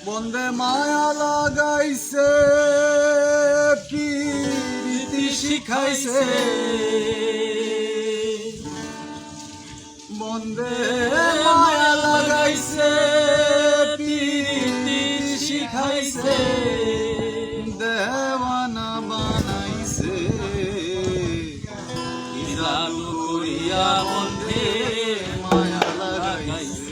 বন্দে মায়া লাগাইছে কি রীতি শিখাইছে বন্দে মায়া লাগাইছে কি রীতি শিখাইছে দেওয়ানা বানাইছে কি জাদু করিয়া বন্দে মায়া লাগাইছে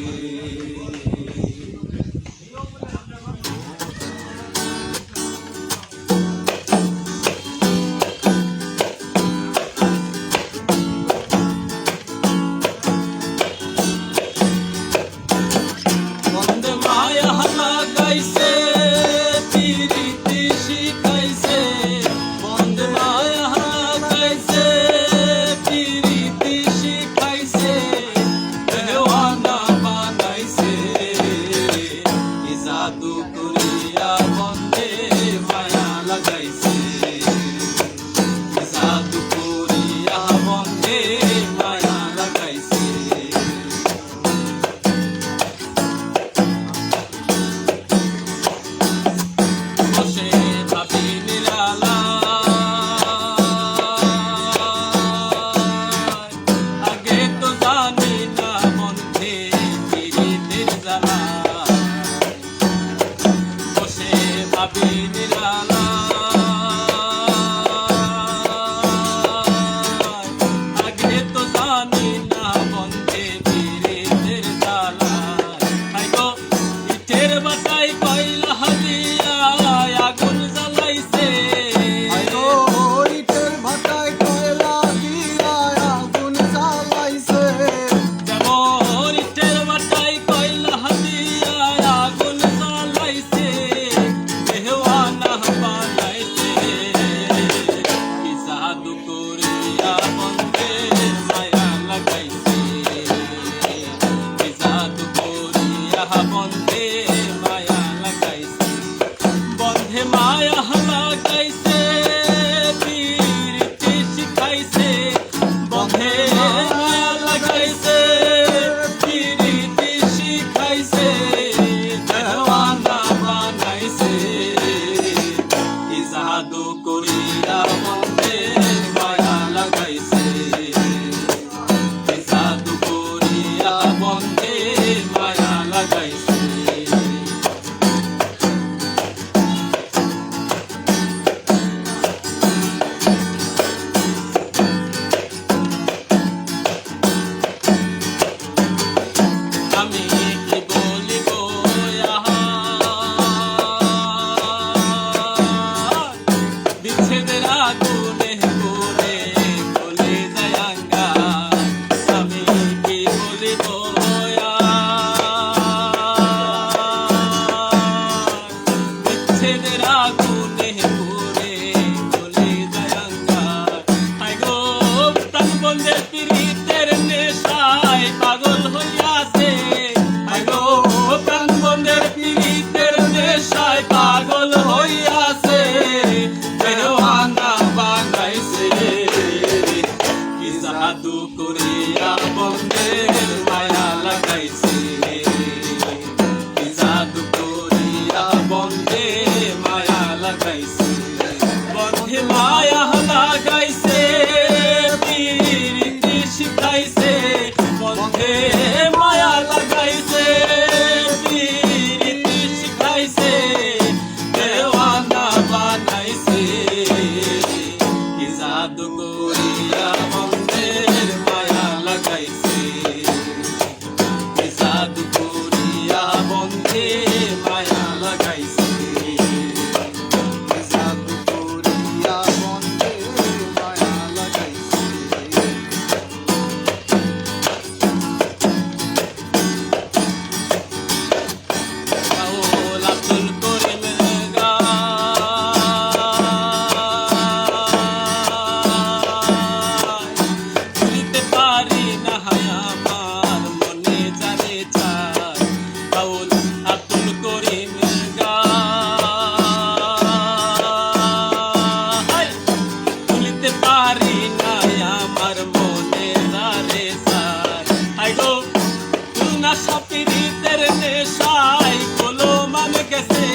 নেশা পীড়িতের নেশায় কলো মান গেছে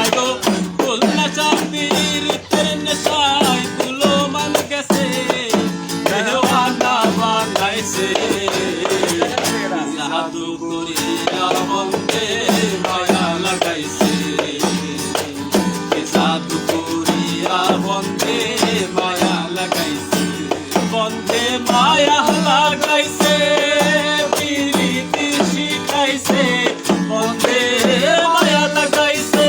আই গো ফুল নেশা পীড়িতের নেশায় কলো মান গেছে দেওয়ানা বানাইছে জাদু করিয়া বন্ধে মায়া লাগাইছে জাদু করিয়া বন্ধে মায়া লাগাইছে বন্ধে মায়া লাগাইছে প্রীতি শিখাইছে বন্ধে মায়া লাগাইছে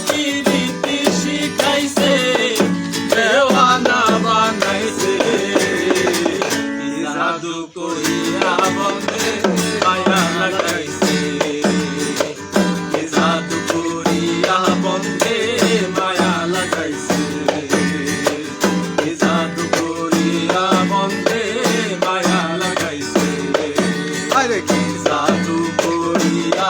প্রীতি শিখাইছে দেওয়ানা বানাইছে জাদু করিয়া বন্ধে মায়া লাগাইছে জাদু করিয়া বন্ধে মায়া লাগাইছে জাদু করিয়া বন্ধে মায়া লাগাইছে আরে কি জাদু করিয়া